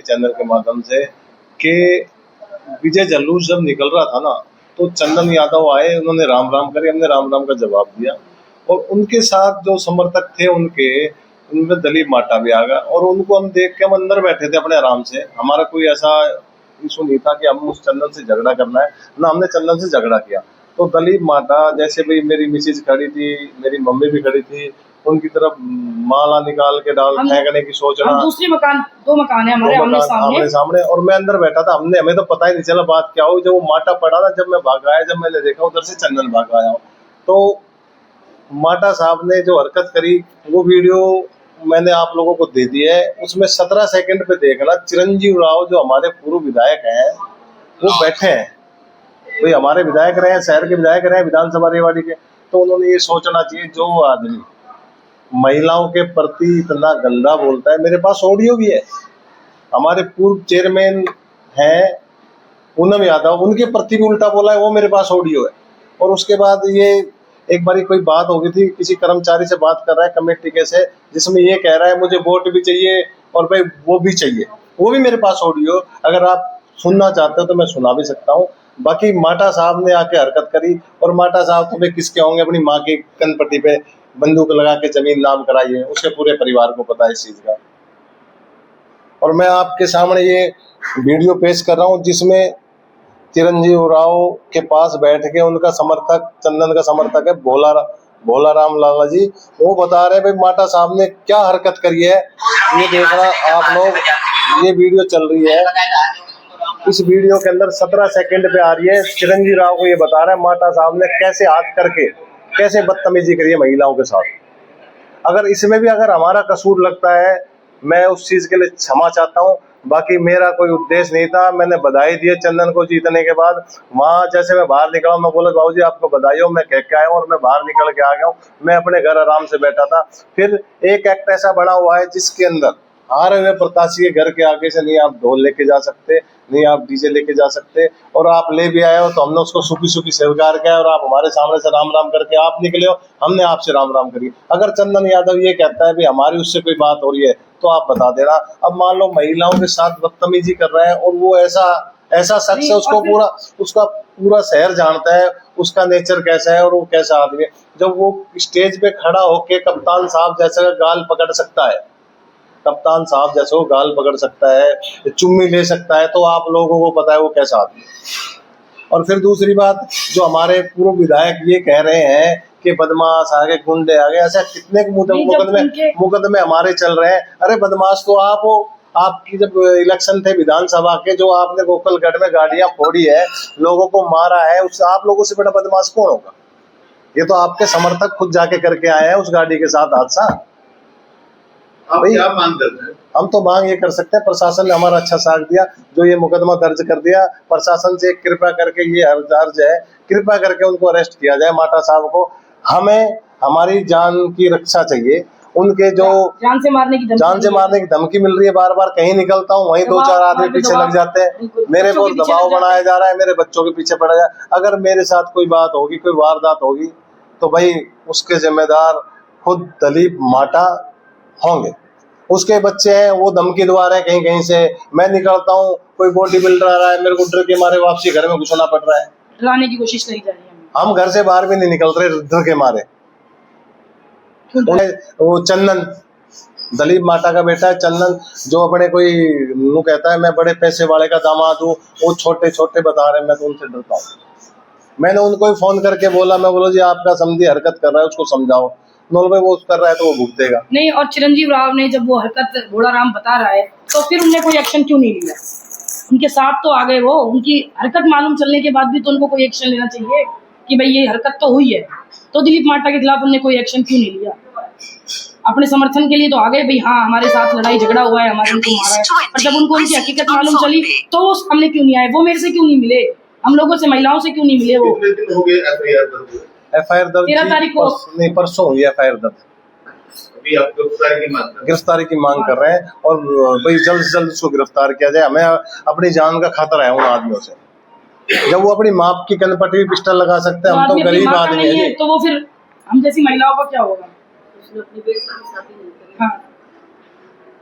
Channel के माध्यम से कि विजय जुलूस जब निकल रहा था ना, तो चंदन यादव आए, उन्होंने राम राम करे, हमने राम राम का जवाब दिया, और उनके साथ जो समर्थक थे उनके, उनमें दलीप माटा भी आ गया, और उनको हम देख के हम अंदर बैठे थे अपने आराम से। हमारा कोई ऐसा इशू नहीं था कि हम उस चंदन से झगड़ा करना है ना, हमने चंदन से झगड़ा किया। तो दलीप माटा जैसे भाई, मेरी मिसेज खड़ी थी, मेरी मम्मी भी खड़ी थी, उनकी तरफ माला निकाल के डाल फेंकने की सोचना। दूसरी मकान, दो मकान है हमारे आमने सामने, और मैं अंदर बैठा था, हमें तो पता ही नहीं चला बात क्या हुई। जब वो माटा पड़ा ना, जब मैं भाग आया, जब मैंने देखा उधर से चंदन भाग आया, तो माटा साहब ने जो हरकत करी, वो वीडियो मैंने आप लोगों को दे दी है। उसमें 17 सेकंड पे देखना, चिरंजीव राव जो हमारे पूर्व विधायक हैं वो बैठे हैं, कोई हमारे विधायक रहे हैं, शहर के विधायक रहे हैं, विधानसभा रेवाड़ी के। तो उन्होंने ये सोचना चाहिए, जो आदमी महिलाओं के प्रति इतना गंदा बोलता है, मेरे पास ऑडियो भी है, हमारे पूर्व चेयरमैन हैं पूनम यादव, उनके प्रति भी उल्टा बोला है, वो मेरे पास ऑडियो है। और उसके बाद ये एक बारी कोई बात हो गई थी, किसी कर्मचारी से बात कर रहा है कमेटी के से, जिसमें ये कह रहा है मुझे वोट भी चाहिए और भाई वो भी चाहिए, वो भी मेरे पास ऑडियो, अगर आप सुनना चाहते हो तो मैं सुना भी सकता हूँ। बाकी माटा साहब ने आके हरकत करी, और माटा साहब तो भाई किसके होंगे, अपनी माँ की कनपट्टी पे बंदूक लगा के जमीन नाम कराई है, उसके पूरे परिवार को पता है इस चीज का। और मैं आपके सामने ये वीडियो पेश कर रहा हूँ, जिसमें चिरंजीव राव के पास बैठ के उनका समर्थक, चंदन का समर्थक है भोला राम लाला जी, वो बता रहे भाई माटा साहब ने क्या हरकत करी है। ये देखना आप लोग, ये वीडियो चल रही है, इस वीडियो के अंदर 17 सेकंड पे आ रही है, चिरंजीव राव को ये बता रहा है माटा साहब ने कैसे हाथ करके कैसे बदतमीजी करी है महिलाओं के साथ। अगर इसमें भी अगर हमारा कसूर लगता है, मैं उस चीज के लिए क्षमा चाहता हूँ। बाकी मेरा कोई उद्देश्य नहीं था, मैंने बधाई दी चंदन को जीतने के बाद। वहां जैसे मैं बाहर निकला, मैं बोला बाबूजी आपको बधाई हो, मैं कह के आया हूँ, और मैं बाहर निकल के आ गया हूँ, मैं अपने घर आराम से बैठा था। फिर एक एक्ट ऐसा बना हुआ है जिसके अंदर हारे हुए प्रत्याशी के घर के आगे से नहीं आप ढोल लेके जा सकते, नहीं आप डीजे लेके जा सकते, और आप ले भी आए हो तो हमने उसको सूखी सूखी स्वीकार किया, और आप हमारे सामने से राम राम करके आप निकले हो, हमने आपसे राम राम करी। अगर चंदन यादव ये कहता है भी हमारी उससे कोई बात हो रही है तो आप बता देना। अब मान लो महिलाओं के साथ बदतमीजी कर रहा है, और वो ऐसा शख्स है, उसका पूरा शहर जानता है उसका नेचर कैसा है और वो कैसा आदमी है। जब वो स्टेज पे खड़ा होके कप्तान साहब जैसा गाल पकड़ सकता है, कप्तान साहब जैसे वो गाल पकड़ सकता है, चुम्मी ले सकता है, तो आप लोगों को पता है वो कैसा आदमी है। और फिर दूसरी बात, जो हमारे पूर्व विधायक ये कह रहे हैं कि बदमाश आ गए, गुंडे आ गए, ऐसा कितने मुकदमे हमारे चल रहे हैं। अरे बदमाश तो आप हो, आपकी जब इलेक्शन थे विधानसभा के, जो आपने गोकलगढ़ में गाड़ियां फोड़ी है, लोगों को मारा है, उस आप लोगों से बड़ा बदमाश कौन होगा? ये तो आपके समर्थक खुद जाके करके आए हैं उस गाड़ी के साथ हादसा। आप क्या मांग करते हैं? हम तो मांग ये कर सकते हैं, प्रशासन ने हमारा अच्छा साथ दिया, जो ये मुकदमा दर्ज कर दिया, प्रशासन से कृपया करके ये अर्ज है, कृपया करके उनको अरेस्ट किया जाए, माटा साहब को। हमें हमारी जान की रक्षा चाहिए, उनके जो जान से मारने की धमकी मिल रही है, बार बार कहीं निकलता हूँ वहीं 2-4 आदमी पीछे लग जाते हैं, मेरे को दबाव बनाया जा रहा है, मेरे बच्चों के पीछे पड़ा जाए। अगर मेरे साथ कोई बात होगी, कोई वारदात होगी, तो भाई उसके जिम्मेदार खुद दलीप माटा होंगे। उसके बच्चे हैं, वो धमकी दवा रहे हैं कहीं कहीं से, मैं निकलता हूँ, कोई बॉडी बिल्डर आ रहा है, मेरे को डर के मारे वापसी घर में घुसना पड़ रहा है, डराने की कोशिश करी जा रही है। हम घर से बाहर भी नहीं निकल रहे डर के मारे। वो चंदन, दलीप माटा का बेटा है चंदन, जो अपने कोई वो कहता है मैं बड़े पैसे वाले का दामाद हूँ, वो छोटे छोटे बता रहे हैं, मैं तो उनसे डरता हूँ। मैंने उनको ही फोन करके बोला, मैं बोला जी आपका समझी हरकत कर रहा है, उसको समझाओ। नॉल भाई वो कर रहा है तो वो भुगतेगा नहीं। और चिरंजीव राव ने जब वो हरकत भोला राम बता रहा है, तो फिर उनने कोई एक्शन क्यों नहीं लिया? उनके साथ तो आ गए, वो उनकी हरकत मालूम चलने के बाद भी तो उनको कोई एक्शन लेना चाहिए कि भाई ये हरकत तो हुई है, तो दिलीप माटा के खिलाफ उनने कोई एक्शन क्यों नहीं लिया? अपने समर्थन के लिए तो आ गए भाई, हाँ हमारे साथ लड़ाई झगड़ा हुआ है, हमारे उनको मारा है, पर जब उनको उनकी हकीकत मालूम चली तो वो सामने क्यों नहीं आए? वो मेरे से क्यों नहीं मिले, हम लोगों से, महिलाओं से क्यों नहीं मिले? वो एफआईआर दर्ज 13 तारीख को नहीं, परसों हुई एफआईआर दर्ज। अभी आप गिरफ्तारी की मांग कर रहे हैं, और भाई जल्द से जल्द उसको गिरफ्तार किया जाए। हमें अपनी जान का खतरा है उन आदमियों से। जब वो अपनी माँ की कनपटी में पिस्टल लगा सकते हैं, हम तो गरीब आदमी है, तो वो फिर हम जैसी महिलाओं का क्या होगा? हाँ